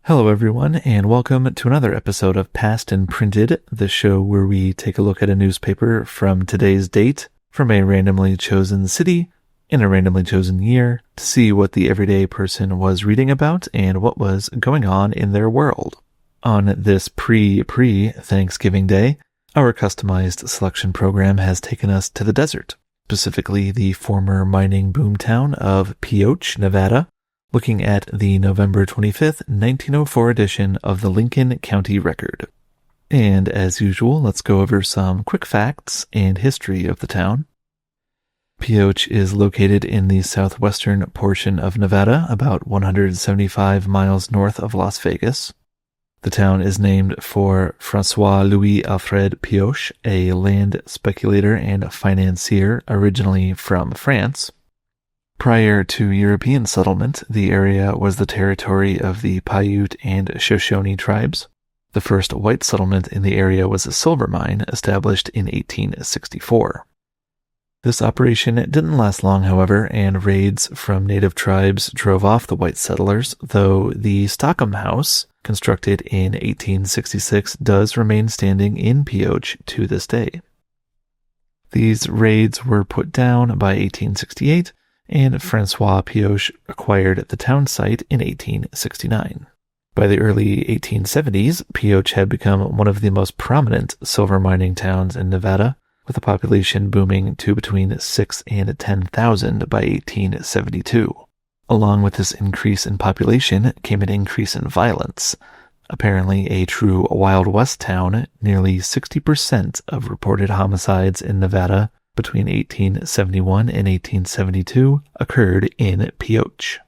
Hello everyone, and welcome to another episode of Past and Printed, the show where we take a look at a newspaper from today's date, from a randomly chosen city, in a randomly chosen year, to see what the everyday person was reading about and what was going on in their world. On this pre-Thanksgiving Day, our customized selection program has taken us to the desert, specifically the former mining boomtown of Pioche, Nevada, looking at the November 25th, 1904 edition of the Lincoln County Record. And as usual, let's go over some quick facts and history of the town. Pioche is located in the southwestern portion of Nevada, about 175 miles north of Las Vegas. The town is named for François Louis Alfred Pioche, a land speculator and financier originally from France. Prior to European settlement, the area was the territory of the Paiute and Shoshone tribes. The first white settlement in the area was a silver mine established in 1864. This operation didn't last long, however, and raids from native tribes drove off the white settlers, though the Stockham House, constructed in 1866, does remain standing in Pioche to this day. These raids were put down by 1868, and François Pioche acquired the town site in 1869. By the early 1870s, Pioche had become one of the most prominent silver mining towns in Nevada, with a population booming to between 6,000 and 10,000 by 1872. Along with this increase in population came an increase in violence. Apparently a true Wild West town, nearly 60% of reported homicides in Nevada between 1871 and 1872 occurred in Pioche.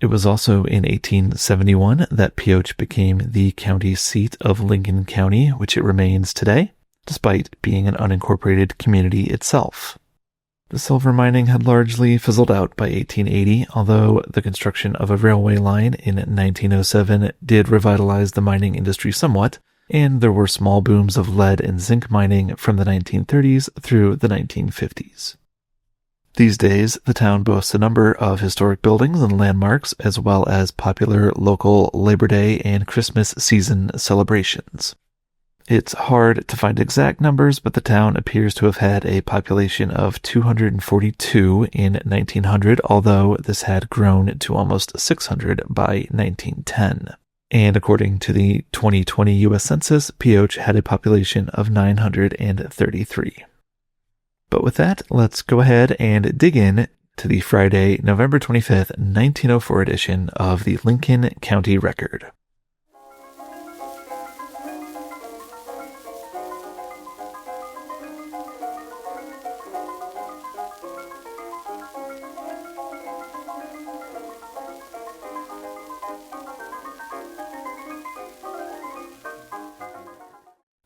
It was also in 1871 that Pioche became the county seat of Lincoln County, which it remains today, despite being an unincorporated community itself. The silver mining had largely fizzled out by 1880, although the construction of a railway line in 1907 did revitalize the mining industry somewhat, and there were small booms of lead and zinc mining from the 1930s through the 1950s. These days, the town boasts a number of historic buildings and landmarks, as well as popular local Labor Day and Christmas season celebrations. It's hard to find exact numbers, but the town appears to have had a population of 242 in 1900, although this had grown to almost 600 by 1910. And according to the 2020 U.S. Census, Pioche had a population of 933. But with that, let's go ahead and dig in to the Friday, November 25th, 1904 edition of the Lincoln County Record.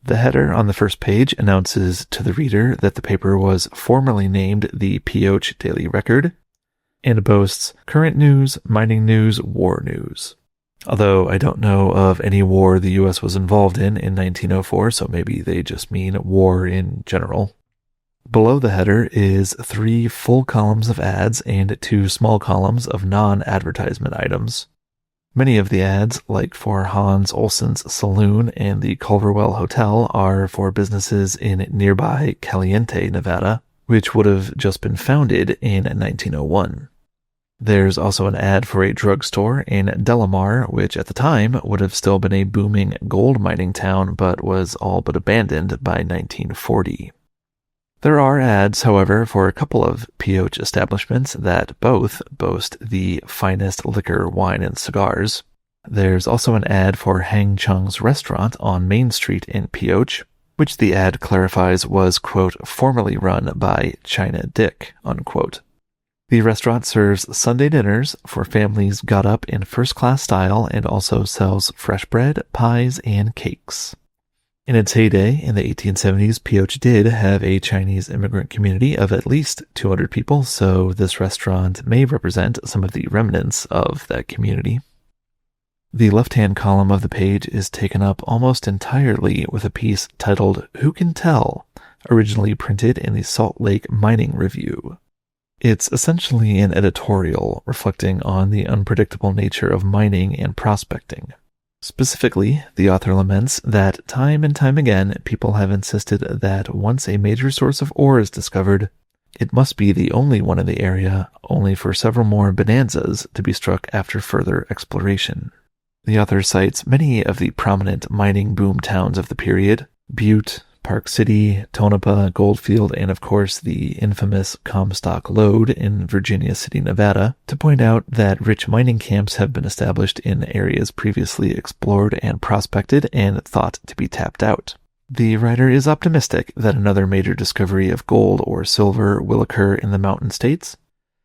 The header on the first page announces to the reader that the paper was formerly named the Pioche Daily Record and boasts current news, mining news, war news. Although I don't know of any war the U.S. was involved in 1904, so maybe they just mean war in general. Below the header is 3 full columns of ads and 2 small columns of non-advertisement items. Many of the ads, like for Hans Olsen's Saloon and the Culverwell Hotel, are for businesses in nearby Caliente, Nevada, which would have just been founded in 1901. There's also an ad for a drugstore in Delamar, which at the time would have still been a booming gold mining town, but was all but abandoned by 1940. There are ads, however, for a couple of Pioche establishments that both boast the finest liquor, wine, and cigars. There's also an ad for Hang Chung's restaurant on Main Street in Pioche, which the ad clarifies was, quote, formerly run by China Dick, unquote. The restaurant serves Sunday dinners for families got up in first-class style and also sells fresh bread, pies, and cakes. In its heyday, in the 1870s, Pioche did have a Chinese immigrant community of at least 200 people, so this restaurant may represent some of the remnants of that community. The left-hand column of the page is taken up almost entirely with a piece titled Who Can Tell?, originally printed in the Salt Lake Mining Review. It's essentially an editorial reflecting on the unpredictable nature of mining and prospecting. Specifically, the author laments that time and time again, people have insisted that once a major source of ore is discovered, it must be the only one in the area, only for several more bonanzas to be struck after further exploration. The author cites many of the prominent mining boom towns of the period: Butte, Park City, Tonopah, Goldfield, and of course the infamous Comstock Lode in Virginia City, Nevada, to point out that rich mining camps have been established in areas previously explored and prospected and thought to be tapped out. The writer is optimistic that another major discovery of gold or silver will occur in the mountain states,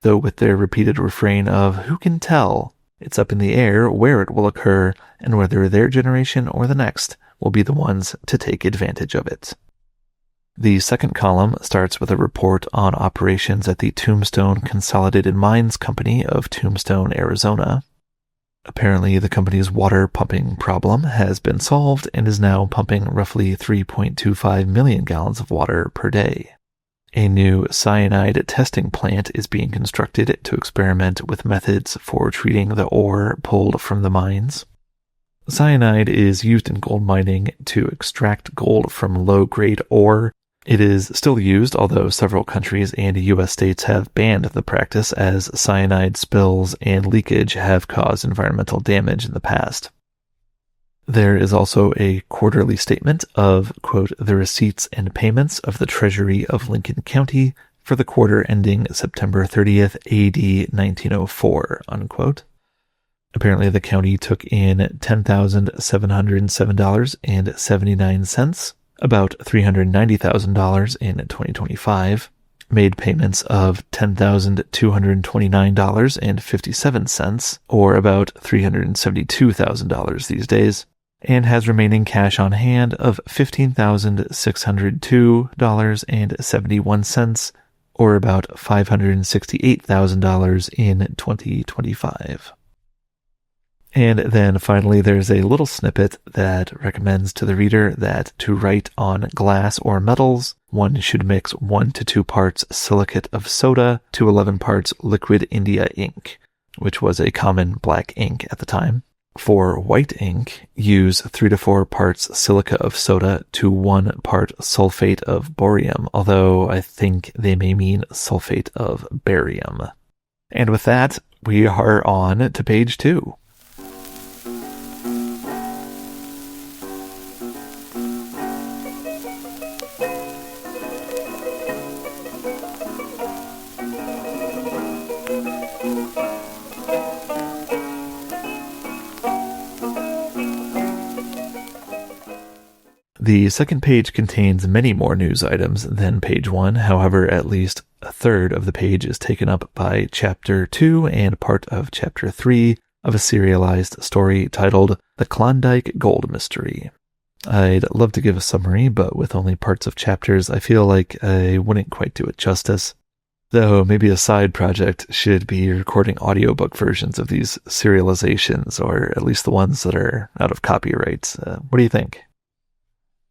though with their repeated refrain of "who can tell?" It's up in the air where it will occur and whether their generation or the next will be the ones to take advantage of it. The second column starts with a report on operations at the Tombstone Consolidated Mines Company of Tombstone, Arizona. Apparently, the company's water pumping problem has been solved and is now pumping roughly 3.25 million gallons of water per day. A new cyanide testing plant is being constructed to experiment with methods for treating the ore pulled from the mines. Cyanide is used in gold mining to extract gold from low-grade ore. It is still used, although several countries and U.S. states have banned the practice as cyanide spills and leakage have caused environmental damage in the past. There is also a quarterly statement of, quote, the receipts and payments of the Treasury of Lincoln County for the quarter ending September 30th, A.D. 1904, unquote. Apparently, the county took in $10,707.79, about $390,000 in 2025, made payments of $10,229.57, or about $372,000 these days, and has remaining cash on hand of $15,602.71, or about $568,000 in 2025. And then finally, there's a little snippet that recommends to the reader that to write on glass or metals, one should mix 1 to 2 parts silicate of soda to 11 parts liquid India ink, which was a common black ink at the time. For white ink, use 3 to 4 parts silica of soda to 1 part sulfate of borium, although I think they may mean sulfate of barium. And with that, we are on to page 2. The second page contains many more news items than page 1, however, at least a third of the page is taken up by chapter 2 and part of chapter 3 of a serialized story titled The Klondike Gold Mystery. I'd love to give a summary, but with only parts of chapters, I feel like I wouldn't quite do it justice. Though maybe a side project should be recording audiobook versions of these serializations, or at least the ones that are out of copyright. What do you think?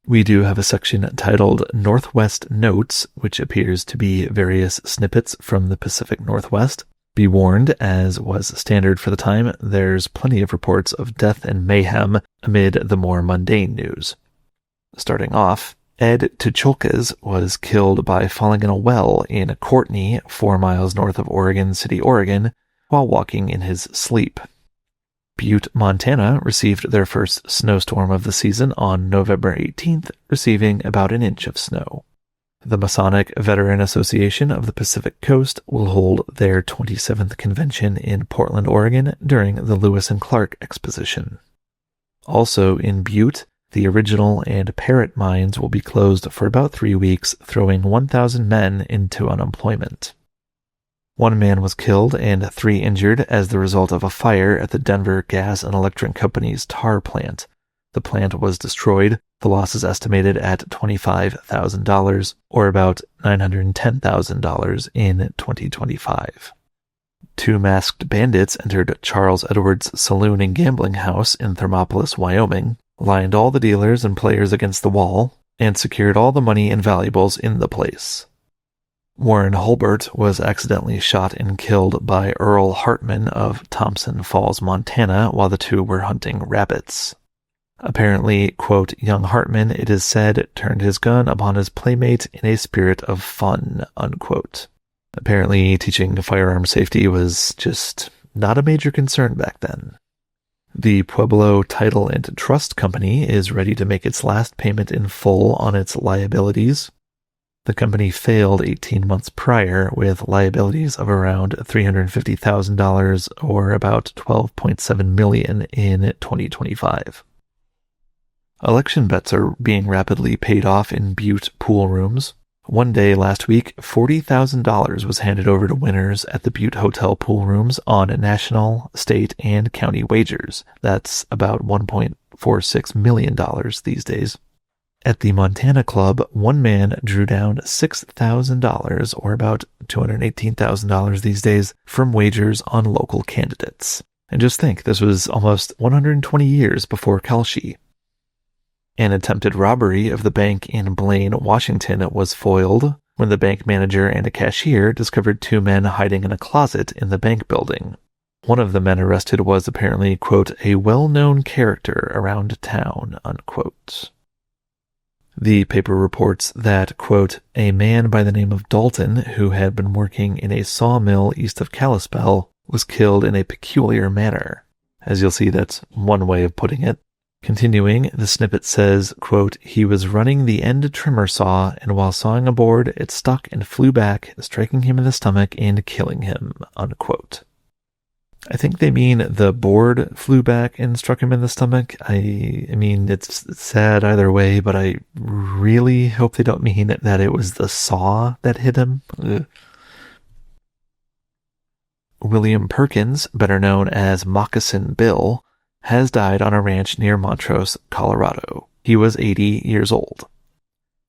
We do have a section titled Northwest Notes, which appears to be various snippets from the Pacific Northwest. Be warned, as was standard for the time, there's plenty of reports of death and mayhem amid the more mundane news. Starting off, Ed Tucholkes was killed by falling in a well in Courtney, 4 miles north of Oregon City, Oregon, while walking in his sleep. Butte, Montana received their first snowstorm of the season on November 18th, receiving about an inch of snow. The Masonic Veteran Association of the Pacific Coast will hold their 27th convention in Portland, Oregon during the Lewis and Clark Exposition. Also in Butte, the original and Parrot mines will be closed for about 3 weeks, throwing 1,000 men into unemployment. 1 man was killed and 3 injured as the result of a fire at the Denver Gas and Electric Company's tar plant. The plant was destroyed. The loss is estimated at $25,000, or about $910,000 in 2025. 2 masked bandits entered Charles Edwards' saloon and gambling house in Thermopolis, Wyoming, lined all the dealers and players against the wall, and secured all the money and valuables in the place. Warren Hulbert was accidentally shot and killed by Earl Hartman of Thompson Falls, Montana, while the two were hunting rabbits. Apparently, quote, young Hartman, it is said, turned his gun upon his playmate in a spirit of fun, unquote. Apparently, teaching firearm safety was just not a major concern back then. The Pueblo Title and Trust Company is ready to make its last payment in full on its liabilities. The company failed 18 months prior with liabilities of around $350,000 or about $12.7 million in 2025. Election bets are being rapidly paid off in Butte pool rooms. One day last week, $40,000 was handed over to winners at the Butte Hotel pool rooms on national, state, and county wagers. That's about $1.46 million these days. At the Montana Club, one man drew down $6,000, or about $218,000 these days, from wagers on local candidates. And just think, this was almost 120 years before Picoche. An attempted robbery of the bank in Blaine, Washington was foiled when the bank manager and a cashier discovered two men hiding in a closet in the bank building. One of the men arrested was apparently, quote, a well-known character around town, unquote. The paper reports that, quote, a man by the name of Dalton, who had been working in a sawmill east of Kalispell, was killed in a peculiar manner. As you'll see, that's one way of putting it. Continuing, the snippet says, quote, he was running the end trimmer saw, and while sawing a board, it stuck and flew back, striking him in the stomach and killing him, unquote. I think they mean the board flew back and struck him in the stomach. I mean, it's sad either way, but I really hope they don't mean that it was the saw that hit him. Ugh. William Perkins, better known as Moccasin Bill, has died on a ranch near Montrose, Colorado. He was 80 years old.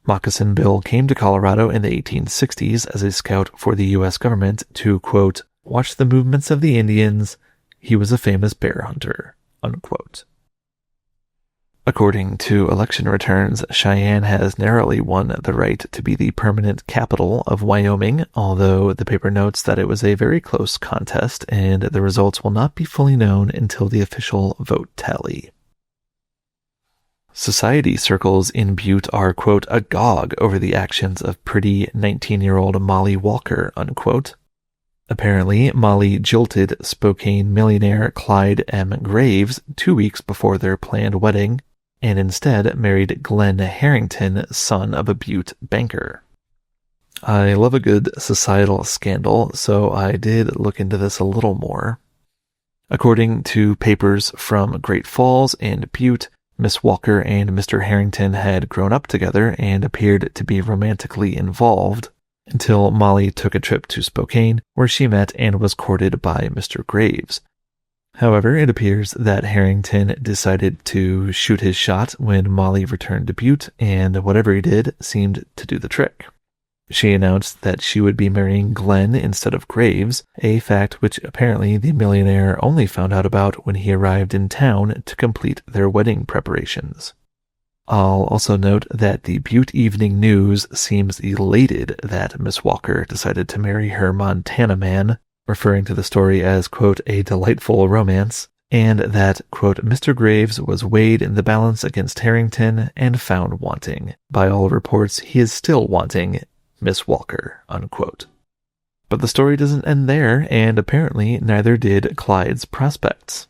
Moccasin Bill came to Colorado in the 1860s as a scout for the U.S. government to, quote, watch the movements of the Indians. He was a famous bear hunter, unquote. According to election returns, Cheyenne has narrowly won the right to be the permanent capital of Wyoming, although the paper notes that it was a very close contest and the results will not be fully known until the official vote tally. Society circles in Butte are, quote, agog over the actions of pretty 19-year-old Molly Walker, unquote. Apparently, Molly jilted Spokane millionaire Clyde M. Graves 2 weeks before their planned wedding, and instead married Glenn Harrington, son of a Butte banker. I love a good societal scandal, so I did look into this a little more. According to papers from Great Falls and Butte, Miss Walker and Mr. Harrington had grown up together and appeared to be romantically involved, until Molly took a trip to Spokane, where she met and was courted by Mr. Graves. However, it appears that Harrington decided to shoot his shot when Molly returned to Butte, and whatever he did seemed to do the trick. She announced that she would be marrying Glenn instead of Graves, a fact which apparently the millionaire only found out about when he arrived in town to complete their wedding preparations. I'll also note that the Butte Evening News seems elated that Miss Walker decided to marry her Montana man, referring to the story as, quote, a delightful romance, and that, quote, Mr. Graves was weighed in the balance against Harrington and found wanting. By all reports, he is still wanting Miss Walker, unquote. But the story doesn't end there, and apparently neither did Clyde's prospects.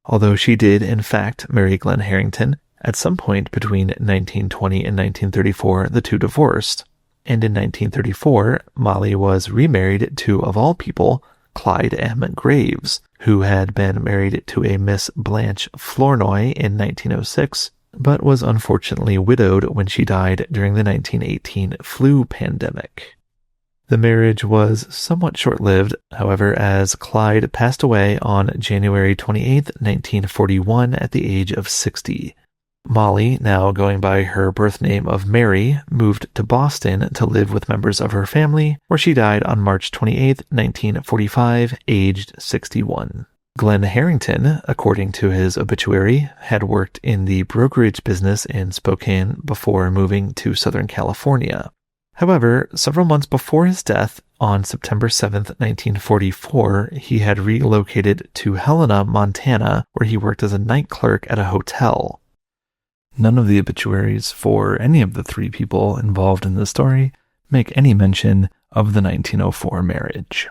Although she did, in fact, marry Glenn Harrington, at some point between 1920 and 1934, the two divorced, and in 1934, Molly was remarried to, of all people, Clyde M. Graves, who had been married to a Miss Blanche Flournoy in 1906, but was unfortunately widowed when she died during the 1918 flu pandemic. The marriage was somewhat short-lived, however, as Clyde passed away on January 28, 1941, at the age of 60. Molly, now going by her birth name of Mary, moved to Boston to live with members of her family, where she died on March 28, 1945, aged 61. Glenn Harrington, according to his obituary, had worked in the brokerage business in Spokane before moving to Southern California. However, several months before his death, on September 7th, 1944, he had relocated to Helena, Montana, where he worked as a night clerk at a hotel. None of the obituaries for any of the three people involved in the story make any mention of the 1904 marriage.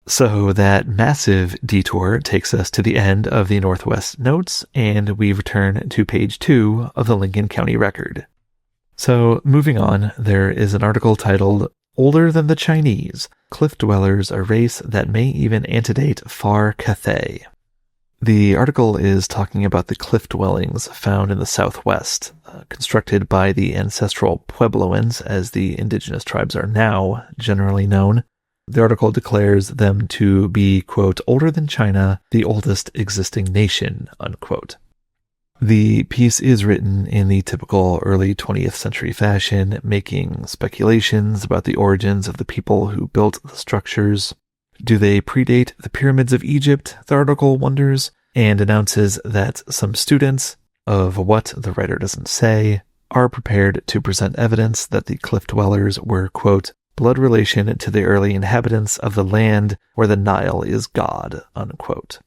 So that massive detour takes us to the end of the Northwest Notes, and we return to page 2 of the Lincoln County Record. So, moving on, there is an article titled, Older Than the Chinese, Cliff Dwellers, a Race That May Even Antedate Far Cathay. The article is talking about the cliff dwellings found in the Southwest, constructed by the ancestral Puebloans, as the indigenous tribes are now generally known. The article declares them to be, quote, older than China, the oldest existing nation, unquote. The piece is written in the typical early 20th century fashion, making speculations about the origins of the people who built the structures. Do they predate the pyramids of Egypt, the article wonders, and announces that some students, of what the writer doesn't say, are prepared to present evidence that the cliff dwellers were, quote, blood relation to the early inhabitants of the land where the Nile is God, unquote.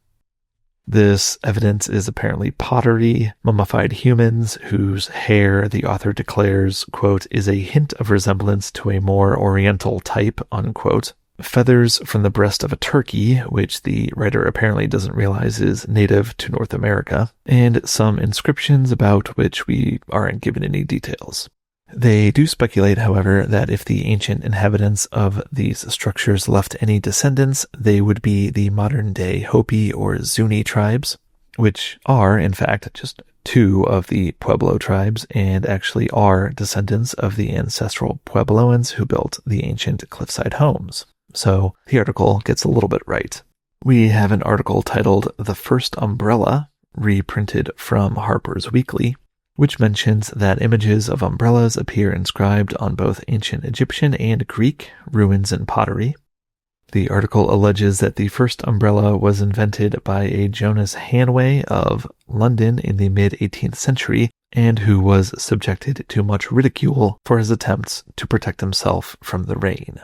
This evidence is apparently pottery, mummified humans whose hair, the author declares, quote, is a hint of resemblance to a more oriental type, unquote, feathers from the breast of a turkey, which the writer apparently doesn't realize is native to North America, and some inscriptions about which we aren't given any details. They do speculate, however, that if the ancient inhabitants of these structures left any descendants, they would be the modern-day Hopi or Zuni tribes, which are, in fact, just two of the Pueblo tribes and actually are descendants of the ancestral Puebloans who built the ancient cliffside homes. So the article gets a little bit right. We have an article titled The First Umbrella, reprinted from Harper's Weekly, which mentions that images of umbrellas appear inscribed on both ancient Egyptian and Greek ruins and pottery. The article alleges that the first umbrella was invented by a Jonas Hanway of London in the mid-18th century, and who was subjected to much ridicule for his attempts to protect himself from the rain.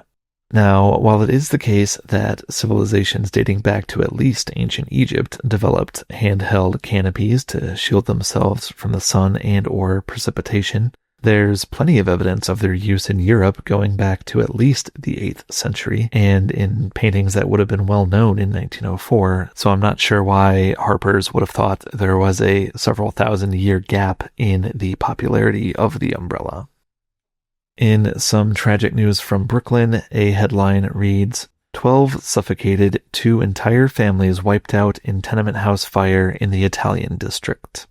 Now, while it is the case that civilizations dating back to at least ancient Egypt developed handheld canopies to shield themselves from the sun and or precipitation, there's plenty of evidence of their use in Europe going back to at least the 8th century and in paintings that would have been well known in 1904, so I'm not sure why Harper's would have thought there was a several thousand-year gap in the popularity of the umbrella. In some tragic news from Brooklyn, a headline reads, 12 suffocated, 2 entire families wiped out in tenement house fire in the Italian district.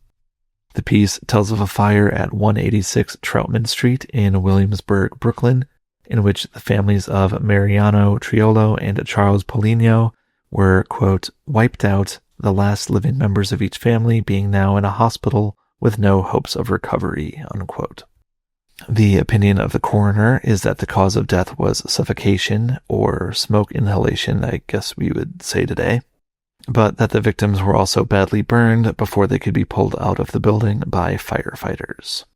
The piece tells of a fire at 186 Troutman Street in Williamsburg, Brooklyn, in which the families of Mariano Triolo and Charles Poligno were, quote, wiped out, the last living members of each family being now in a hospital with no hopes of recovery, unquote. The opinion of the coroner is that the cause of death was suffocation or smoke inhalation, I guess we would say today, but that the victims were also badly burned before they could be pulled out of the building by firefighters.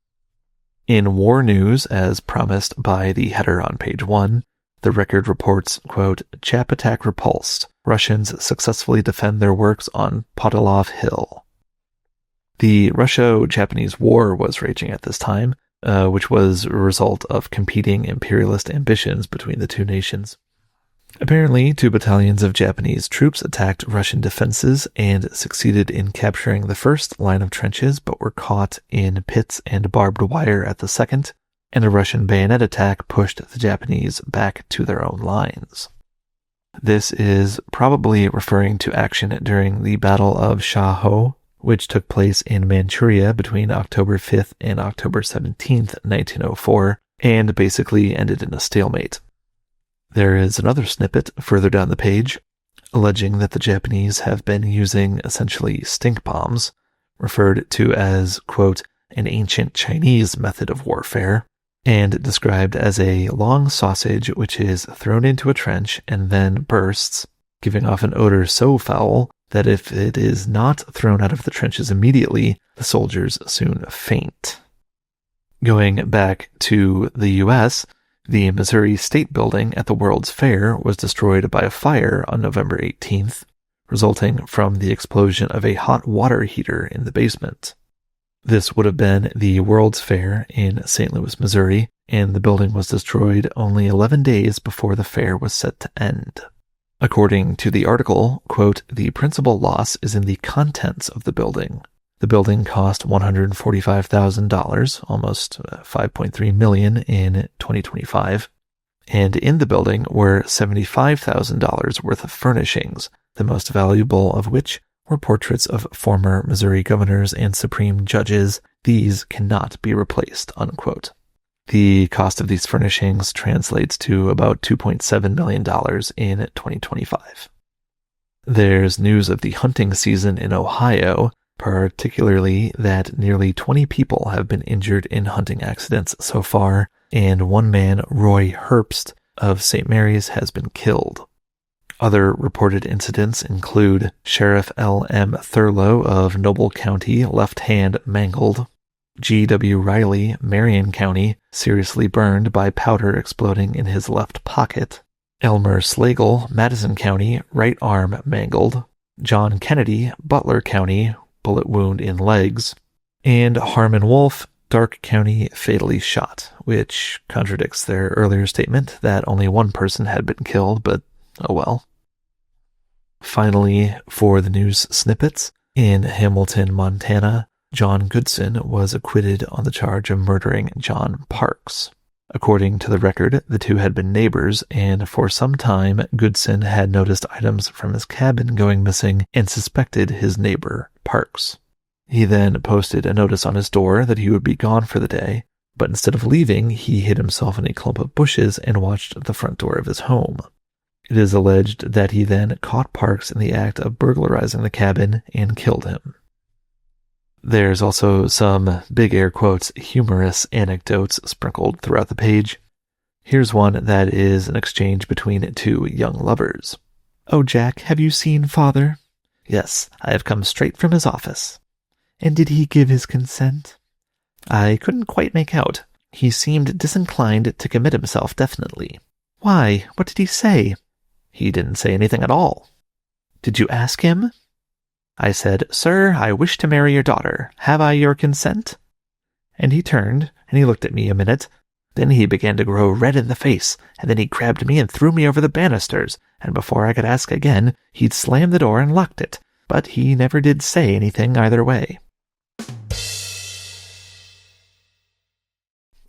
In war news, as promised by the header on page 1, the record reports, quote, Jap attack repulsed. Russians successfully defend their works on Podilov Hill. The Russo-Japanese War was raging at this time, which was a result of competing imperialist ambitions between the two nations. Apparently, 2 battalions of Japanese troops attacked Russian defenses and succeeded in capturing the first line of trenches, but were caught in pits and barbed wire at the second, and a Russian bayonet attack pushed the Japanese back to their own lines. This is probably referring to action during the Battle of Sha Ho, which took place in Manchuria between October 5th and October 17th, 1904, and basically ended in a stalemate. There is another snippet further down the page, alleging that the Japanese have been using essentially stink bombs, referred to as, quote, an ancient Chinese method of warfare, and described as a long sausage which is thrown into a trench and then bursts, giving off an odor so foul that if it is not thrown out of the trenches immediately, the soldiers soon faint. Going back to the U.S., the Missouri State Building at the World's Fair was destroyed by a fire on November 18th, resulting from the explosion of a hot water heater in the basement. This would have been the World's Fair in St. Louis, Missouri, and the building was destroyed only 11 days before the fair was set to end. According to the article, quote, "The principal loss is in the contents of the building. The building cost $145,000, almost $5.3 million in 2025, and in the building were $75,000 worth of furnishings, the most valuable of which were portraits of former Missouri governors and Supreme judges. These cannot be replaced," unquote. The cost of these furnishings translates to about $2.7 million in 2025. There's news of the hunting season in Ohio, particularly that nearly 20 people have been injured in hunting accidents so far, and one man, Roy Herbst of St. Mary's, has been killed. Other reported incidents include Sheriff L.M. Thurlow of Noble County, left hand mangled, G.W. Riley, Marion County, seriously burned by powder exploding in his left pocket, Elmer Slagle, Madison County, right arm mangled, John Kennedy, Butler County, bullet wound in legs, and Harmon Wolf, Dark County, fatally shot, which contradicts their earlier statement that only one person had been killed, but oh well. Finally, for the news snippets, in Hamilton, Montana, John Goodson was acquitted on the charge of murdering John Parks. According to the record, the two had been neighbors, and for some time, Goodson had noticed items from his cabin going missing and suspected his neighbor, Parks. He then posted a notice on his door that he would be gone for the day, but instead of leaving, he hid himself in a clump of bushes and watched the front door of his home. It is alleged that he then caught Parks in the act of burglarizing the cabin and killed him. There's also some, big air quotes, humorous anecdotes sprinkled throughout the page. Here's one that is an exchange between two young lovers. "Oh, Jack, have you seen father?" "Yes, I have come straight from his office." "And did he give his consent?" "I couldn't quite make out. He seemed disinclined to commit himself definitely." "Why, what did he say?" "He didn't say anything at all." "Did you ask him?" "I said, 'Sir, I wish to marry your daughter. Have I your consent?' And he turned, and he looked at me a minute. Then he began to grow red in the face, and then he grabbed me and threw me over the banisters, and before I could ask again, he'd slammed the door and locked it. But he never did say anything either way."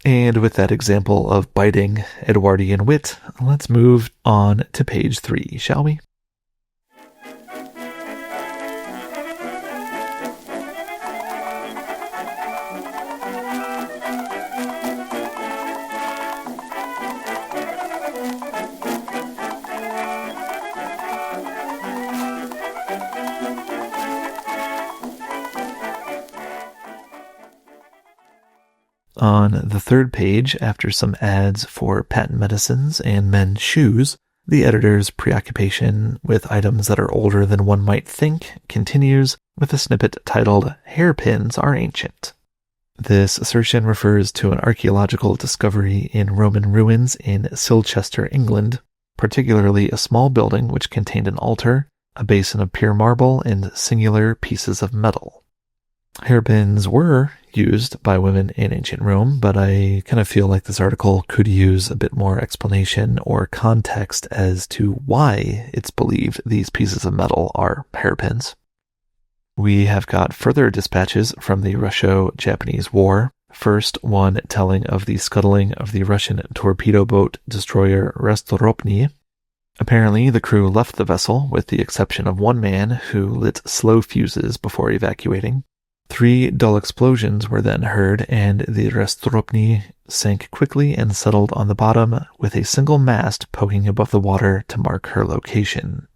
And with that example of biting Edwardian wit, let's move on to page 3, shall we? On the third page, after some ads for patent medicines and men's shoes, the editor's preoccupation with items that are older than one might think continues with a snippet titled, "Hairpins Are Ancient." This assertion refers to an archaeological discovery in Roman ruins in Silchester, England, particularly a small building which contained an altar, a basin of pure marble, and singular pieces of metal. Hairpins were used by women in ancient Rome, but I kind of feel like this article could use a bit more explanation or context as to why it's believed these pieces of metal are hairpins. We have got further dispatches from the Russo-Japanese War. First, one telling of the scuttling of the Russian torpedo boat destroyer Rastoropny. Apparently, the crew left the vessel, with the exception of one man who lit slow fuses before evacuating. 3 dull explosions were then heard, and the Rastoropny sank quickly and settled on the bottom, with a single mast poking above the water to mark her location.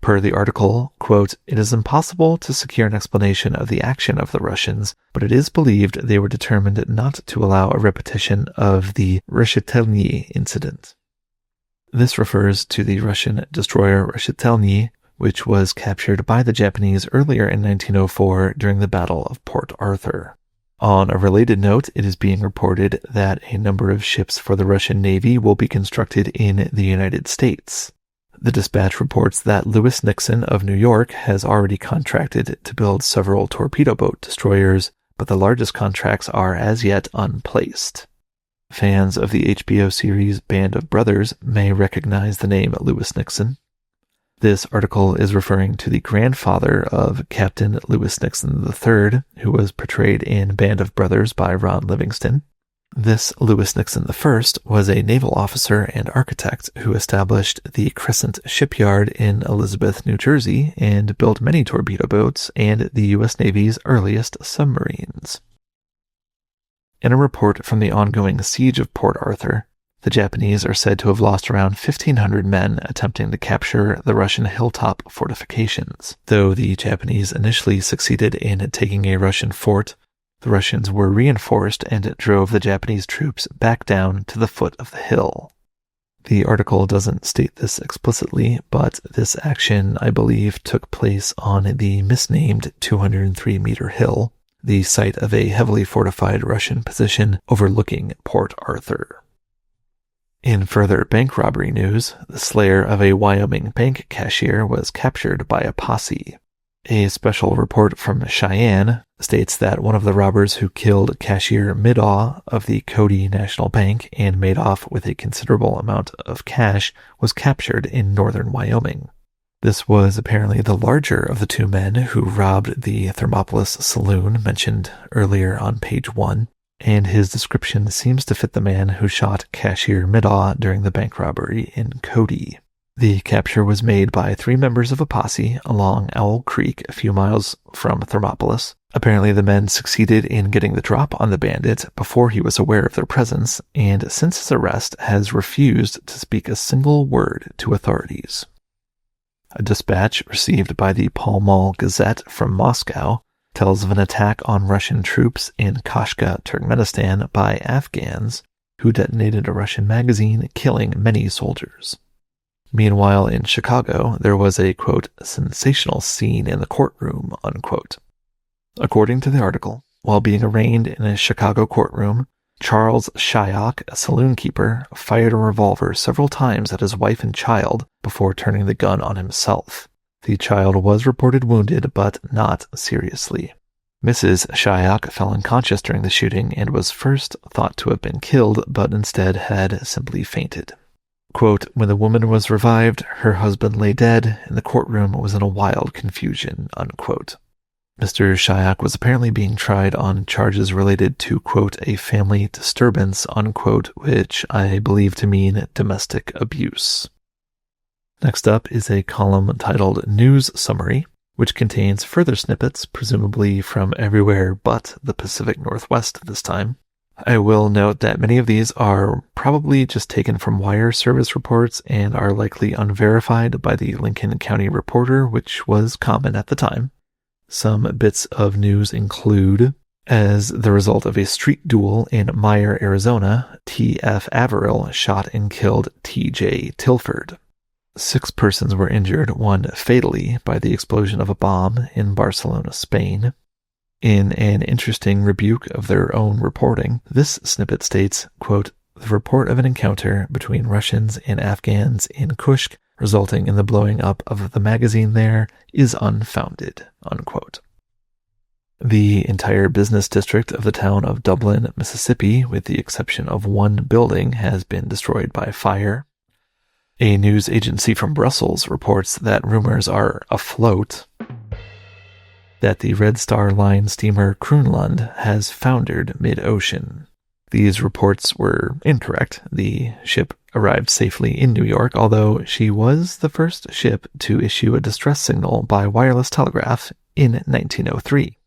Per the article, quote, "It is impossible to secure an explanation of the action of the Russians, but it is believed they were determined not to allow a repetition of the Reshetelny incident." This refers to the Russian destroyer Reshetelny, which was captured by the Japanese earlier in 1904 during the Battle of Port Arthur. On a related note, it is being reported that a number of ships for the Russian Navy will be constructed in the United States. The dispatch reports that Lewis Nixon of New York has already contracted to build several torpedo boat destroyers, but the largest contracts are as yet unplaced. Fans of the HBO series Band of Brothers may recognize the name Lewis Nixon. This article is referring to the grandfather of Captain Lewis Nixon III, who was portrayed in Band of Brothers by Ron Livingston. This Lewis Nixon I was a naval officer and architect who established the Crescent Shipyard in Elizabeth, New Jersey, and built many torpedo boats and the U.S. Navy's earliest submarines. In a report from the ongoing siege of Port Arthur, the Japanese are said to have lost around 1,500 men attempting to capture the Russian hilltop fortifications. Though the Japanese initially succeeded in taking a Russian fort, the Russians were reinforced and drove the Japanese troops back down to the foot of the hill. The article doesn't state this explicitly, but this action, I believe, took place on the misnamed 203-meter hill, the site of a heavily fortified Russian position overlooking Port Arthur. In further bank robbery news, the slayer of a Wyoming bank cashier was captured by a posse. A special report from Cheyenne states that one of the robbers who killed cashier Middaw of the Cody National Bank and made off with a considerable amount of cash was captured in northern Wyoming. This was apparently the larger of the two men who robbed the Thermopolis saloon mentioned earlier on page 1. And his description seems to fit the man who shot cashier Middaw during the bank robbery in Cody. The capture was made by 3 members of a posse along Owl Creek a few miles from Thermopolis. Apparently the men succeeded in getting the drop on the bandit before he was aware of their presence, and since his arrest has refused to speak a single word to authorities. A dispatch received by the Pall Mall Gazette from Moscow tells of an attack on Russian troops in Kashga, Turkmenistan by Afghans who detonated a Russian magazine, killing many soldiers. Meanwhile, in Chicago, there was a, quote, sensational scene in the courtroom, unquote. According to the article, while being arraigned in a Chicago courtroom, Charles Shyok, a saloon keeper, fired a revolver several times at his wife and child before turning the gun on himself. The child was reported wounded, but not seriously. Mrs. Shyok fell unconscious during the shooting and was first thought to have been killed, but instead had simply fainted. Quote, when the woman was revived, her husband lay dead, and the courtroom was in a wild confusion, unquote. Mr. Shyok was apparently being tried on charges related to, quote, a family disturbance, unquote, which I believe to mean domestic abuse. Next up is a column titled News Summary, which contains further snippets, presumably from everywhere but the Pacific Northwest this time. I will note that many of these are probably just taken from wire service reports and are likely unverified by the Lincoln County Reporter, which was common at the time. Some bits of news include, as the result of a street duel in Meyer, Arizona, T.F. Averill shot and killed T.J. Tilford. 6 persons were injured, one fatally, by the explosion of a bomb in Barcelona, Spain. In an interesting rebuke of their own reporting, this snippet states, quote, the report of an encounter between Russians and Afghans in Kushk, resulting in the blowing up of the magazine there, is unfounded, unquote. The entire business district of the town of Dublin, Mississippi, with the exception of one building, has been destroyed by fire. A news agency from Brussels reports that rumors are afloat that the Red Star Line steamer Kroonland has foundered mid-ocean. These reports were incorrect. The ship arrived safely in New York, although she was the first ship to issue a distress signal by wireless telegraph in 1903.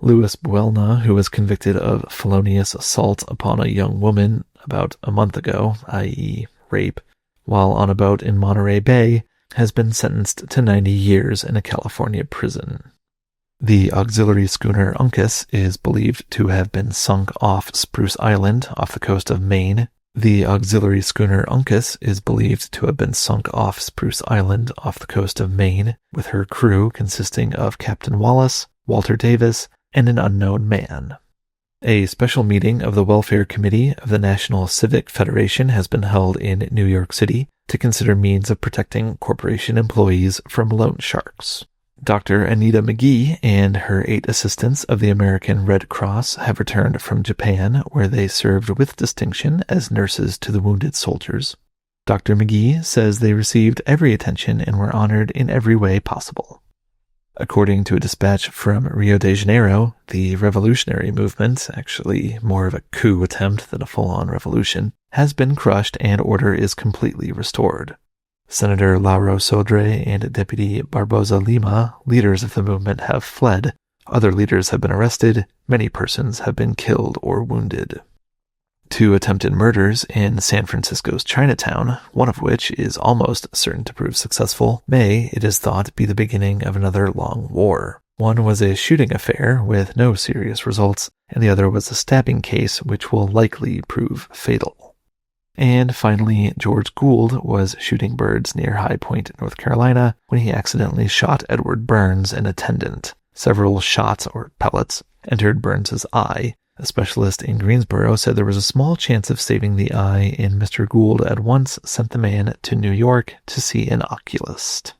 Louis Buelna, who was convicted of felonious assault upon a young woman about a month ago, i.e. rape, while on a boat in Monterey Bay, has been sentenced to 90 years in a California prison. The auxiliary schooner Uncas is believed to have been sunk off Spruce Island off the coast of Maine. The auxiliary schooner Uncas is believed to have been sunk off Spruce Island off the coast of Maine, with her crew consisting of Captain Wallace, Walter Davis, and an unknown man. A special meeting of the Welfare Committee of the National Civic Federation has been held in New York City to consider means of protecting corporation employees from loan sharks. Dr. Anita McGee and her 8 assistants of the American Red Cross have returned from Japan, where they served with distinction as nurses to the wounded soldiers. Dr. McGee says they received every attention and were honored in every way possible. According to a dispatch from Rio de Janeiro, the revolutionary movement, actually more of a coup attempt than a full-on revolution, has been crushed and order is completely restored. Senator Lauro Sodre and Deputy Barbosa Lima, leaders of the movement, have fled. Other leaders have been arrested. Many persons have been killed or wounded. 2 attempted murders in San Francisco's Chinatown, one of which is almost certain to prove successful, may, it is thought, be the beginning of another long war. One was a shooting affair with no serious results, and the other was a stabbing case which will likely prove fatal. And finally, George Gould was shooting birds near High Point, North Carolina, when he accidentally shot Edward Burns, an attendant. Several shots, or pellets, entered Burns's eye. A specialist in Greensboro said there was a small chance of saving the eye, and Mr. Gould at once sent the man to New York to see an oculist.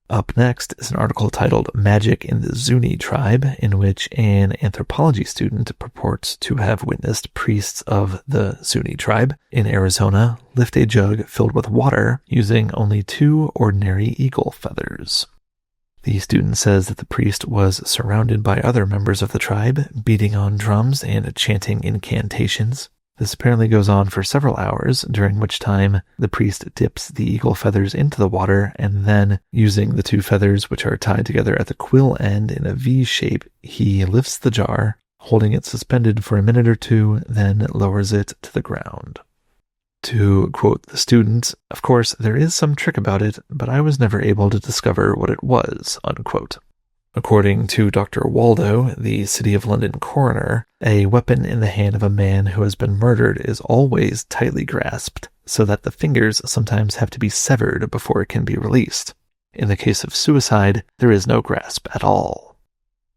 Up next is an article titled Magic in the Zuni Tribe, in which an anthropology student purports to have witnessed priests of the Zuni tribe in Arizona lift a jug filled with water using only 2 ordinary eagle feathers. The student says that the priest was surrounded by other members of the tribe, beating on drums and chanting incantations. This apparently goes on for several hours, during which time the priest dips the eagle feathers into the water, and then, using the 2 feathers which are tied together at the quill end in a V shape, he lifts the jar, holding it suspended for a minute or 2, then lowers it to the ground. To quote the student, "Of course, there is some trick about it, but I was never able to discover what it was," unquote. According to Dr. Waldo, the City of London coroner, a weapon in the hand of a man who has been murdered is always tightly grasped, so that the fingers sometimes have to be severed before it can be released. In the case of suicide, there is no grasp at all.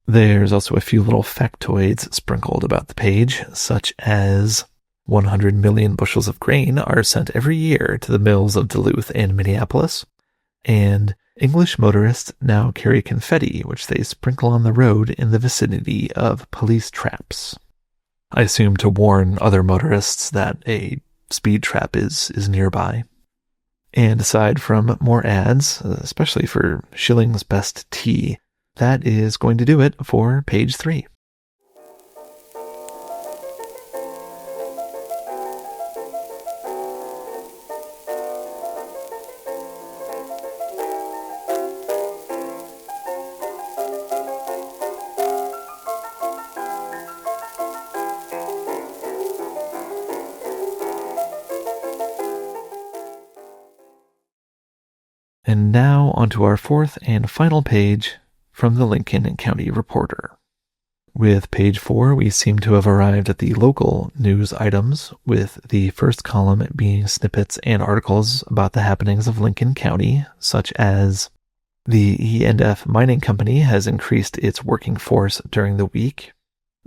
There's also a few little factoids sprinkled about the page, such as 100 million bushels of grain are sent every year to the mills of Duluth and Minneapolis, and English motorists now carry confetti, which they sprinkle on the road in the vicinity of police traps. I assume to warn other motorists that a speed trap is nearby. And aside from more ads, especially for Schilling's Best Tea, that is going to do it for page 3. And now onto our 4th and final page from the Lincoln County Reporter. With page 4, we seem to have arrived at the local news items, with the first column being snippets and articles about the happenings of Lincoln County, such as the E&F Mining Company has increased its working force during the week.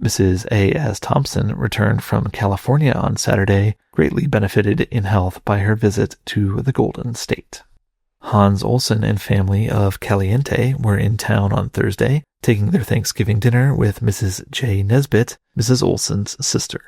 Mrs. A.S. Thompson returned from California on Saturday, greatly benefited in health by her visit to the Golden State. Hans Olsen and family of Caliente were in town on Thursday, taking their Thanksgiving dinner with Mrs. J. Nesbitt, Mrs. Olsen's sister.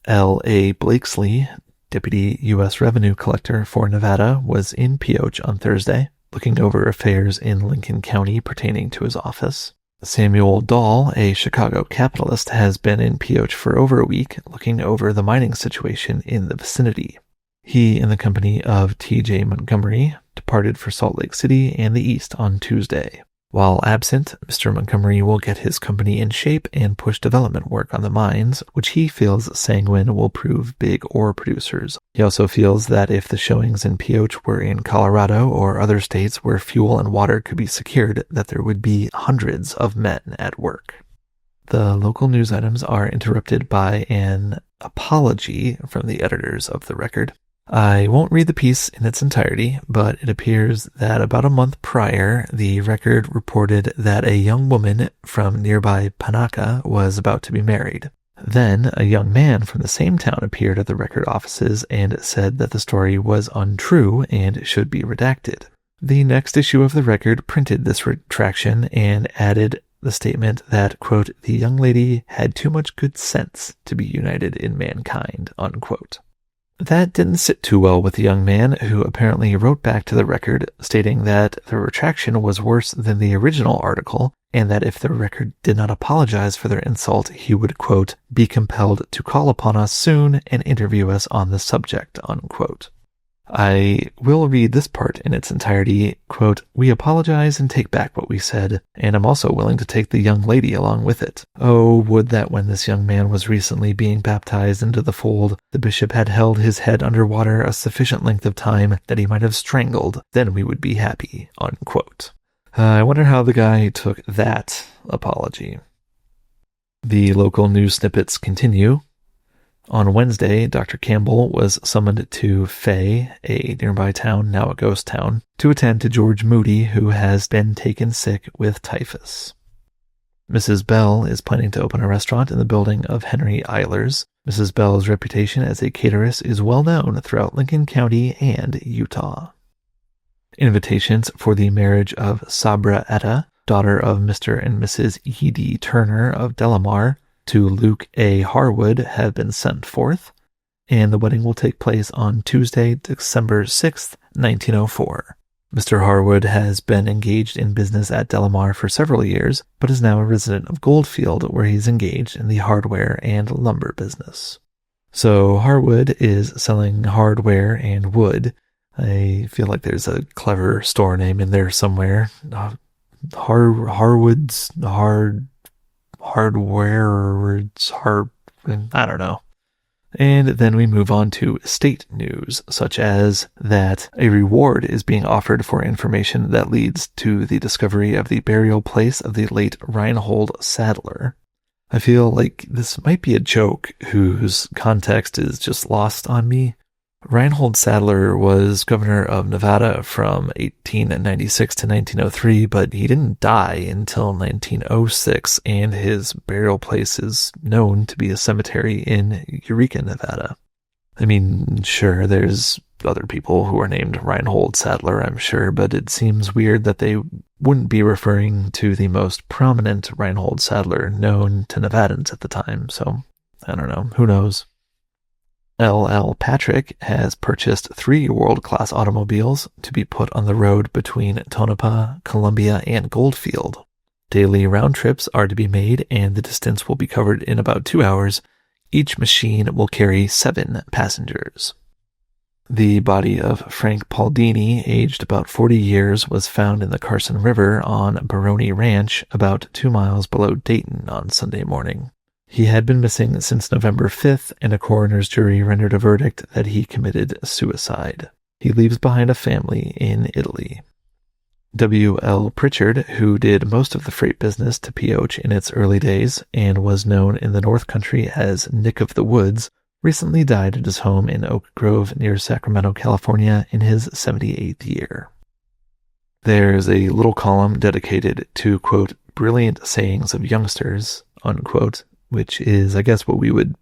L.A. Blakesley, Deputy U.S. Revenue Collector for Nevada, was in Pioche on Thursday, looking over affairs in Lincoln County pertaining to his office. Samuel Dahl, a Chicago capitalist, has been in Pioche for over a week, looking over the mining situation in the vicinity. He, in the company of T.J. Montgomery, departed for Salt Lake City and the East on Tuesday. While absent, Mr. Montgomery will get his company in shape and push development work on the mines, which he feels sanguine will prove big ore producers. He also feels that if the showings in Pioche were in Colorado or other states where fuel and water could be secured, that there would be hundreds of men at work. The local news items are interrupted by an apology from the editors of the Record. I won't read the piece in its entirety, but it appears that about a month prior, the record reported that a young woman from nearby Panaca was about to be married. Then, a young man from the same town appeared at the record offices and said that the story was untrue and should be redacted. The next issue of the record printed this retraction and added the statement that, quote, the young lady had too much good sense to be united in mankind, unquote. That didn't sit too well with the young man, who apparently wrote back to the record stating that the retraction was worse than the original article, and that if the record did not apologize for their insult, he would, quote, be compelled to call upon us soon and interview us on the subject, unquote. I will read this part in its entirety. Quote, we apologize and take back what we said, and I'm also willing to take the young lady along with it. Oh, would that when this young man was recently being baptized into the fold, the bishop had held his head under water a sufficient length of time that he might have strangled, then we would be happy, unquote. I wonder how the guy took that apology. The local news snippets continue. On Wednesday, Dr. Campbell was summoned to Fay, a nearby town, now a ghost town, to attend to George Moody, who has been taken sick with typhus. Mrs. Bell is planning to open a restaurant in the building of Henry Eilers. Mrs. Bell's reputation as a cateress is well known throughout Lincoln County and Utah. Invitations for the marriage of Sabra Etta, daughter of Mr. and Mrs. E.D. Turner of Delamar, to Luke A. Harwood have been sent forth, and the wedding will take place on Tuesday, December 6th, 1904. Mr. Harwood has been engaged in business at Delamar for several years, but is now a resident of Goldfield, where he's engaged in the hardware and lumber business. So Harwood is selling hardware and wood. I feel like there's a clever store name in there somewhere. Harwood's hardware, I don't know. And then we move on to state news, such as that a reward is being offered for information that leads to the discovery of the burial place of the late Reinhold Sadler. I feel like this might be a joke whose context is just lost on me. Reinhold Sadler was governor of Nevada from 1896 to 1903, but he didn't die until 1906, and his burial place is known to be a cemetery in Eureka, Nevada. I mean, sure, there's other people who are named Reinhold Sadler, I'm sure, but it seems weird that they wouldn't be referring to the most prominent Reinhold Sadler known to Nevadans at the time, so I don't know, who knows. L.L. Patrick has purchased 3 world-class automobiles to be put on the road between Tonopah, Columbia, and Goldfield. Daily round trips are to be made, and the distance will be covered in about 2 hours. Each machine will carry 7 passengers. The body of Frank Pauldini, aged about 40 years, was found in the Carson River on Baroni Ranch, about 2 miles below Dayton on Sunday morning. He had been missing since November 5th, and a coroner's jury rendered a verdict that he committed suicide. He leaves behind a family in Italy. W.L. Pritchard, who did most of the freight business to Pioche in its early days and was known in the North Country as Nick of the Woods, recently died at his home in Oak Grove near Sacramento, California in his 78th year. There's a little column dedicated to, quote, brilliant sayings of youngsters, unquote, which is, I guess, what we would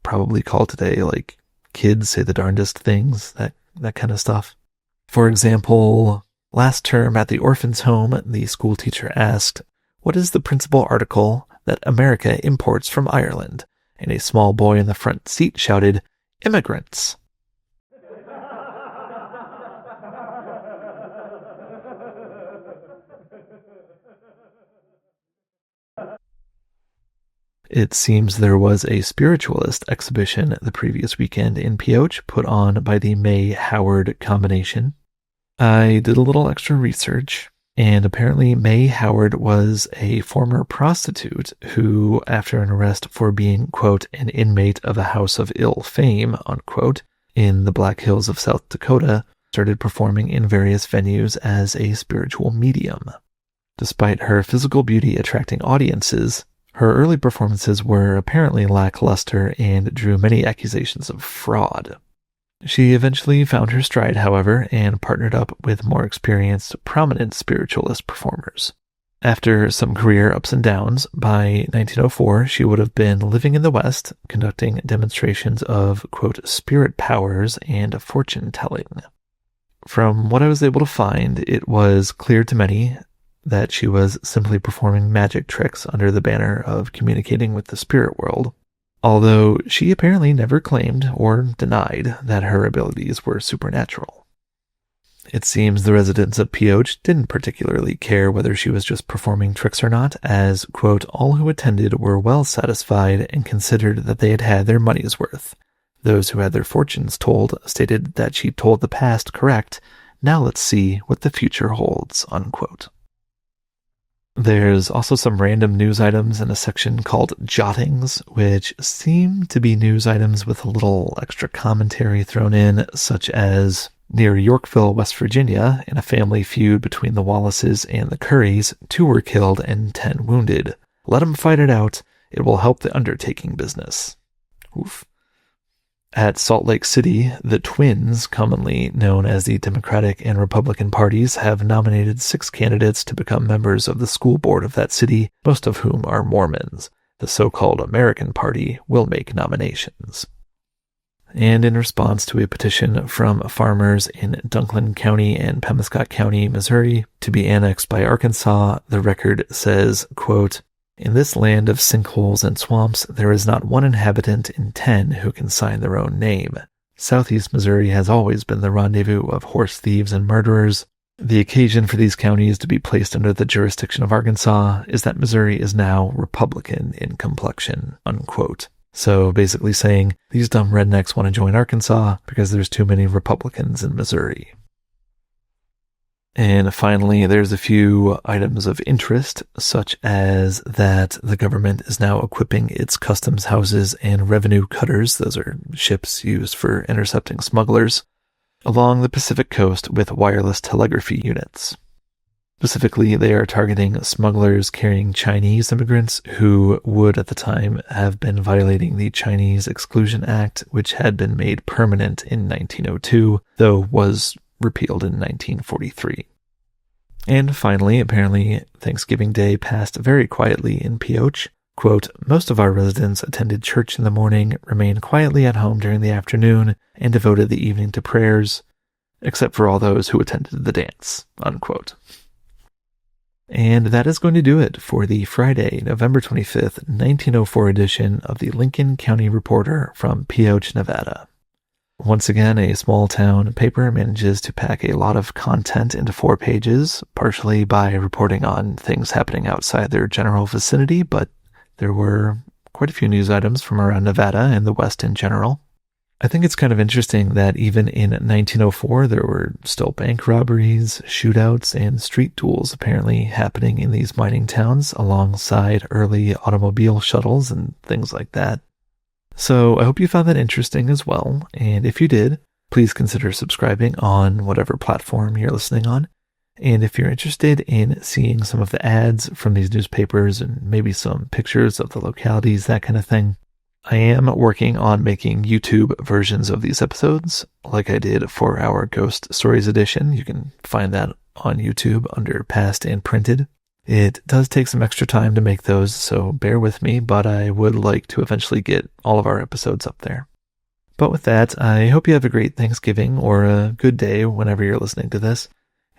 probably call today, like, kids say the darndest things, that kind of stuff. For example, last term at the orphan's home, the school teacher asked, what is the principal article that America imports from Ireland? And a small boy in the front seat shouted, immigrants. It seems there was a spiritualist exhibition the previous weekend in Pioche put on by the May-Howard combination. I did a little extra research, and apparently May Howard was a former prostitute who, after an arrest for being, quote, an inmate of a house of ill fame, unquote, in the Black Hills of South Dakota, started performing in various venues as a spiritual medium. Despite her physical beauty attracting audiences, her early performances were apparently lackluster and drew many accusations of fraud. She eventually found her stride, however, and partnered up with more experienced, prominent spiritualist performers. After some career ups and downs, by 1904, she would have been living in the West, conducting demonstrations of, quote, spirit powers and fortune-telling. From what I was able to find, it was clear to many that she was simply performing magic tricks under the banner of communicating with the spirit world, although she apparently never claimed or denied that her abilities were supernatural. It seems the residents of Pioche didn't particularly care whether she was just performing tricks or not, as, quote, all who attended were well satisfied and considered that they had had their money's worth. Those who had their fortunes told stated that she told the past correct. Now let's see what the future holds, unquote. There's also some random news items in a section called Jottings, which seem to be news items with a little extra commentary thrown in, such as, near Yorkville, West Virginia, in a family feud between the Wallaces and the Currys, 2 were killed and 10 wounded. Let 'em fight it out. It will help the undertaking business. Oof. At Salt Lake City, the Twins, commonly known as the Democratic and Republican parties, have nominated 6 candidates to become members of the school board of that city, most of whom are Mormons. The so-called American Party will make nominations. And in response to a petition from farmers in Dunklin County and Pemiscot County, Missouri, to be annexed by Arkansas, the record says, quote, in this land of sinkholes and swamps, there is not one inhabitant in 10 who can sign their own name. Southeast Missouri has always been the rendezvous of horse thieves and murderers. The occasion for these counties to be placed under the jurisdiction of Arkansas is that Missouri is now Republican in complexion, unquote. So basically saying, these dumb rednecks want to join Arkansas because there's too many Republicans in Missouri. And finally, there's a few items of interest, such as that the government is now equipping its customs houses and revenue cutters, those are ships used for intercepting smugglers, along the Pacific coast with wireless telegraphy units. Specifically, they are targeting smugglers carrying Chinese immigrants who would at the time have been violating the Chinese Exclusion Act, which had been made permanent in 1902, though was repealed in 1943. And finally, apparently, Thanksgiving Day passed very quietly in Pioche. Quote, most of our residents attended church in the morning, remained quietly at home during the afternoon, and devoted the evening to prayers, except for all those who attended the dance, unquote. And that is going to do it for the Friday, November 25th, 1904 edition of the Lincoln County Reporter from Pioche, Nevada. Once again, a small town paper manages to pack a lot of content into 4 pages, partially by reporting on things happening outside their general vicinity, but there were quite a few news items from around Nevada and the West in general. I think it's kind of interesting that even in 1904, there were still bank robberies, shootouts, and street duels apparently happening in these mining towns alongside early automobile shuttles and things like that. So I hope you found that interesting as well, and if you did, please consider subscribing on whatever platform you're listening on. And if you're interested in seeing some of the ads from these newspapers and maybe some pictures of the localities, that kind of thing, I am working on making YouTube versions of these episodes, like I did for our Ghost Stories edition. You can find that on YouTube under Past and Printed. It does take some extra time to make those, so bear with me, but I would like to eventually get all of our episodes up there. But with that, I hope you have a great Thanksgiving or a good day whenever you're listening to this.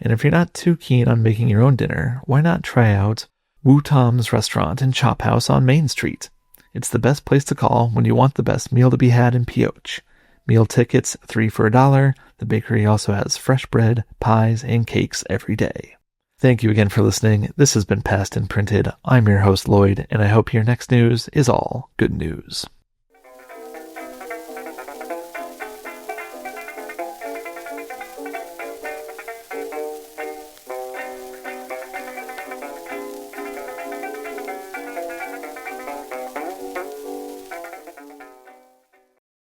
And if you're not too keen on making your own dinner, why not try out Wu Tom's Restaurant and Chop House on Main Street? It's the best place to call when you want the best meal to be had in Pioche. Meal tickets, 3 for $1. The bakery also has fresh bread, pies, and cakes every day. Thank you again for listening. This has been Past and Printed. I'm your host, Lloyd, and I hope your next news is all good news.